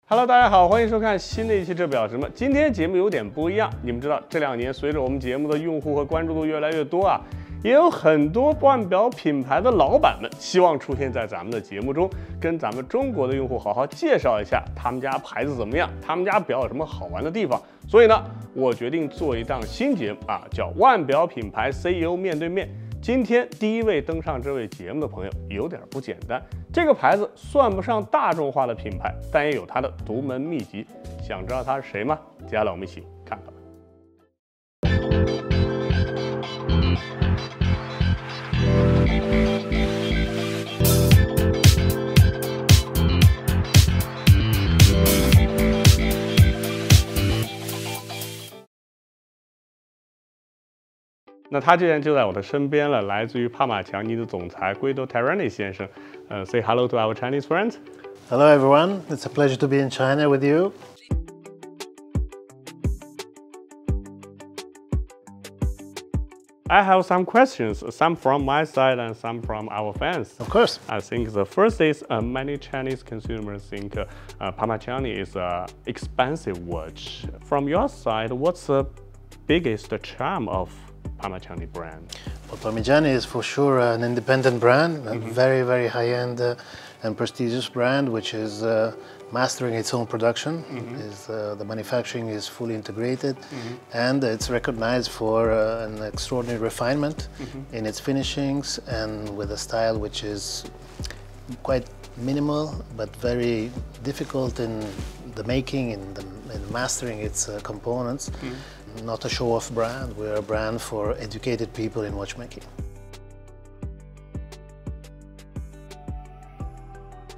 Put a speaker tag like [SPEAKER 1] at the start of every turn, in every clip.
[SPEAKER 1] Hello， 大家好，欢迎收看新的一期这表什么。今天节目有点不一样，你们知道这2年随着我们节目的用户和关注度越来越多啊，也有很多腕表品牌的老板们希望出现在咱们的节目中，跟咱们中国的用户好好介绍一下他们家牌子怎么样，他们家表有什么好玩的地方。所以呢，我决定做一档新节目啊，叫腕表品牌 CEO 面对面。今天第一位登上这位节目的朋友有点不简单，这个牌子算不上大众化的品牌，但也有它的独门秘籍。想知道他是谁吗？接下来我们一起看看。那他既然就在我的身边了，来自于帕玛强尼的总裁Guido Terrani 先生。Say hello to our Chinese friends.
[SPEAKER 2] Hello everyone, it's a pleasure to be in China with you.
[SPEAKER 1] I have some questions, some from my side and some from our fans.
[SPEAKER 2] Of course.
[SPEAKER 1] I think the first is many Chinese consumers think Parmigiani is an expensive watch. From your side, what's the biggest charm of Parmigiani brand?
[SPEAKER 2] Well, Parmigiani is for sure an independent brand, a very, very high-end and prestigious brand, which is mastering its own production. The manufacturing is fully integrated, and it's recognized for an extraordinary refinement in its finishings and with a style which is quite minimal but very difficult in the making and in mastering its components. Not a show-off brand, we're a brand for educated people in watchmaking.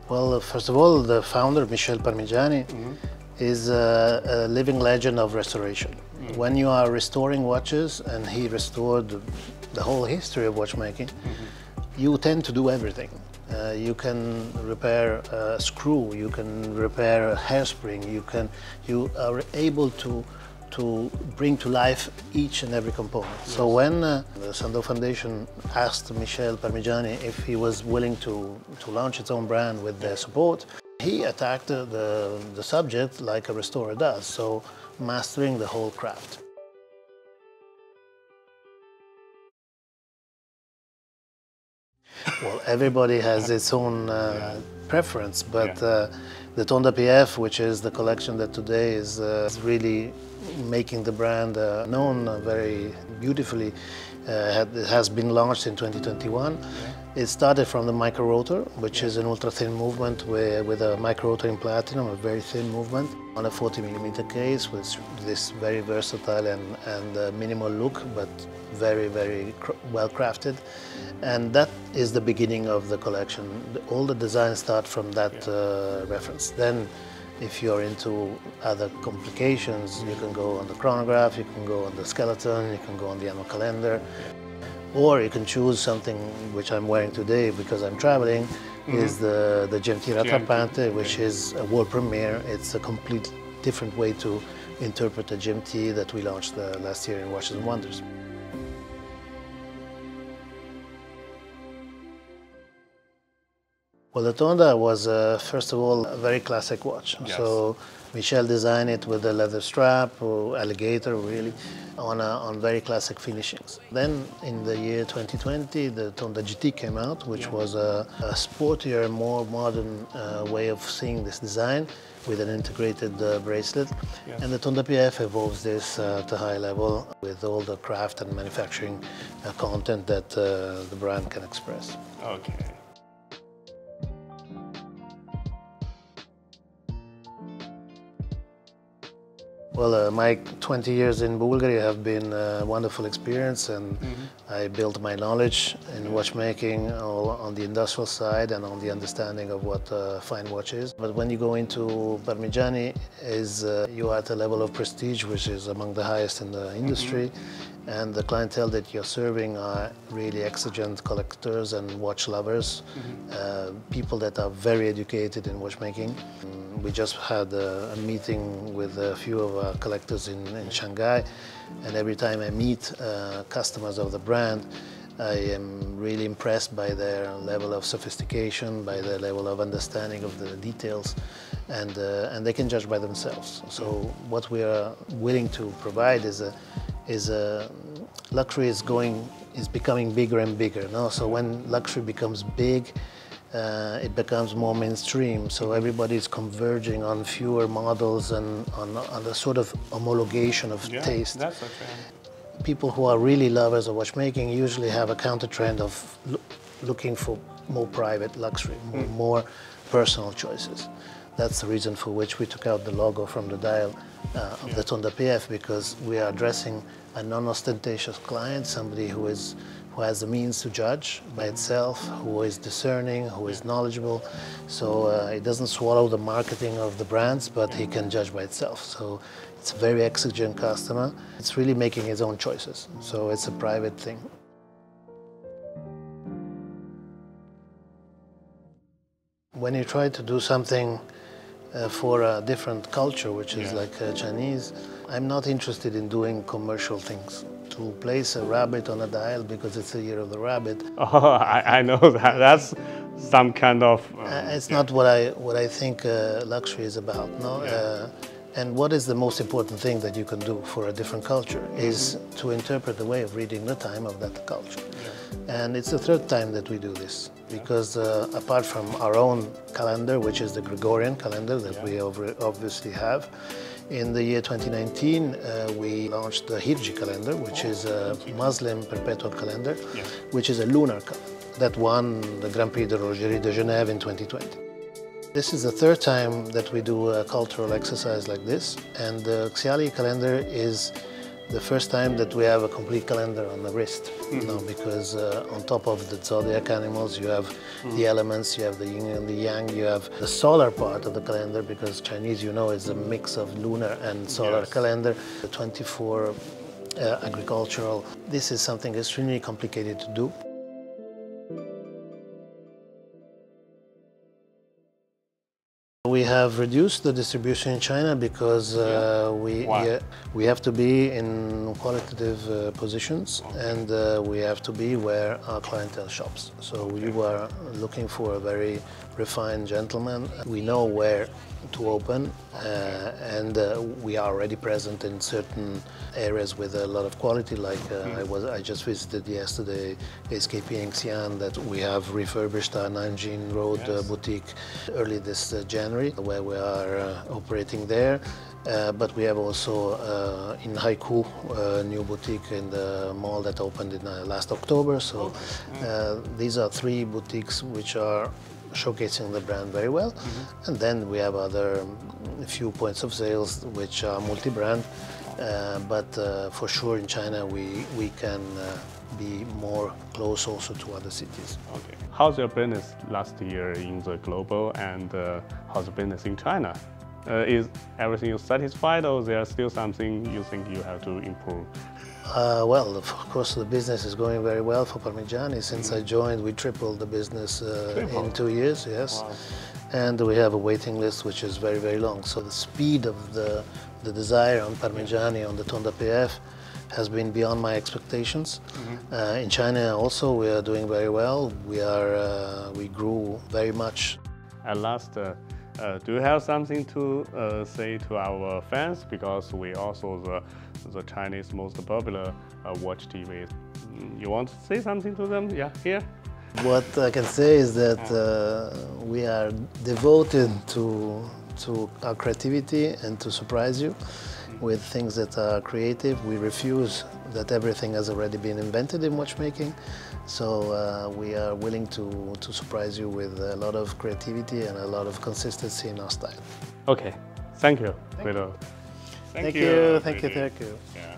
[SPEAKER 2] Well, first of all, the founder, Michel Parmigiani, is a living legend of restoration. When you are restoring watches, and he restored the whole history of watchmaking, you tend to do everything. You can repair a screw, you can repair a hairspring, you are able to bring to life each and every component. So when the Sandow Foundation asked Michel Parmigiani if he was willing to launch its own brand with their support, he attacked the subject like a restorer does, so mastering the whole craft. Well, everybody has its own preference, but the Tonda PF, which is the collection that today is really making the brand known very beautifully, it has been launched in 2021. It started from the micro rotor, which is an ultra thin movement with a micro rotor in platinum, a very thin movement, on a 40mm case with this very versatile and minimal look, but very, very well crafted. And that is the beginning of the collection. All the designs start from that reference. Then if you're into other complications, you can go on the chronograph, you can go on the skeleton, you can go on the annual calendar, or you can choose something which I'm wearing today because I'm traveling, is the GMT Rattrapante, which is a world premiere. It's a complete different way to interpret the GMT that we launched last year in Watches and Wonders. Well, the Tonda was, first of all, a very classic watch.
[SPEAKER 1] Yes.
[SPEAKER 2] So Michel designed it with a leather strap, or alligator really, on very classic finishings. Then in the year 2020, the Tonda GT came out, which was a sportier, more modern way of seeing this design with an integrated bracelet.
[SPEAKER 1] Yes.
[SPEAKER 2] And the Tonda PF evolves this to high level with all the craft and manufacturing content that the brand can express.
[SPEAKER 1] Okay.
[SPEAKER 2] Well, my 20 years in Bulgaria have been a wonderful experience, and I built my knowledge in watchmaking all on the industrial side and on the understanding of what a fine watch is. But when you go into Parmigiani, you are at a level of prestige which is among the highest in the industry, and the clientele that you're serving are really exigent collectors and watch lovers, people that are very educated in watchmaking. We just had a meeting with a few of our collectors in Shanghai, and every time I meet customers of the brand, I am really impressed by their level of sophistication, by their level of understanding of the details, and they can judge by themselves. So what we are willing to provide is luxury is becoming bigger and bigger. No? So when luxury becomes big, it becomes more mainstream. So everybody is converging on fewer models and on a sort of homologation of taste.
[SPEAKER 1] That's okay.
[SPEAKER 2] People who are really lovers of watchmaking usually have a counter trend of looking for more private luxury, more personal choices. That's the reason for which we took out the logo from the dial of the Tonda PF, because we are addressing a non-ostentatious client, somebody who has the means to judge by itself, who is discerning, who is knowledgeable. So it doesn't swallow the marketing of the brands, but he can judge by itself. So it's a very exigent customer. It's really making his own choices. So it's a private thing. When you try to do something for a different culture, which is like Chinese, I'm not interested in doing commercial things. To place a rabbit on a dial because it's the year of the rabbit.
[SPEAKER 1] Oh, I know that. That's some kind of...
[SPEAKER 2] it's not what I think luxury is about. No? And what is the most important thing that you can do for a different culture is to interpret the way of reading the time of that culture. And it's the third time that we do this, because apart from our own calendar, which is the Gregorian calendar that we obviously have, in the year 2019 we launched the Hirji calendar, which is a Muslim perpetual calendar, which is a lunar calendar that won the Grand Prix de Rogerie de Genève in 2020. This is the third time that we do a cultural exercise like this, and the Xiali calendar is the first time that we have a complete calendar on the wrist. You know, because on top of the zodiac animals, you have the elements, you have the yin and the yang, you have the solar part of the calendar, because Chinese, you know, is a mix of lunar and solar calendar, the 24 agricultural. This is something extremely complicated to do. We have reduced the distribution in China because we have to be in qualitative positions, and we have to be where our clientele shops. So we were looking for a very refined gentleman. We know where to open, and we are already present in certain areas with a lot of quality, like I just visited yesterday SKP in Xi'an, that we have refurbished our Nanjing Road boutique early this January, where we are operating there. But we have also in Haikou a new boutique in the mall that opened in last October. So these are three boutiques which are showcasing the brand very well. And then we have other few points of sales which are multi-brand, but for sure in China we can be more close also to other cities.
[SPEAKER 1] Okay. How's your business last year in the global, and how's the business in China? Is everything satisfied, or is there still something you think you have to improve?
[SPEAKER 2] Well, of course, the business is going very well for Parmigiani. Since I joined, we tripled the business in 2 years, yes. Wow. And we have a waiting list which is very, very long. So the speed of the desire on Parmigiani, on the Tonda PF, has been beyond my expectations. In China also, we are doing very well. We grew very much.
[SPEAKER 1] At last, do you have something to say to our fans? Because we also the Chinese most popular watch TV. You want to say something to them? Yeah, here.
[SPEAKER 2] What I can say is that we are devoted to our creativity and to surprise you with things that are creative. We refuse that everything has already been invented in watchmaking. So we are willing to surprise you with a lot of creativity and a lot of consistency in our style.
[SPEAKER 1] Okay, thank you, Guido.
[SPEAKER 2] Thank you. Thank you.
[SPEAKER 1] Yeah.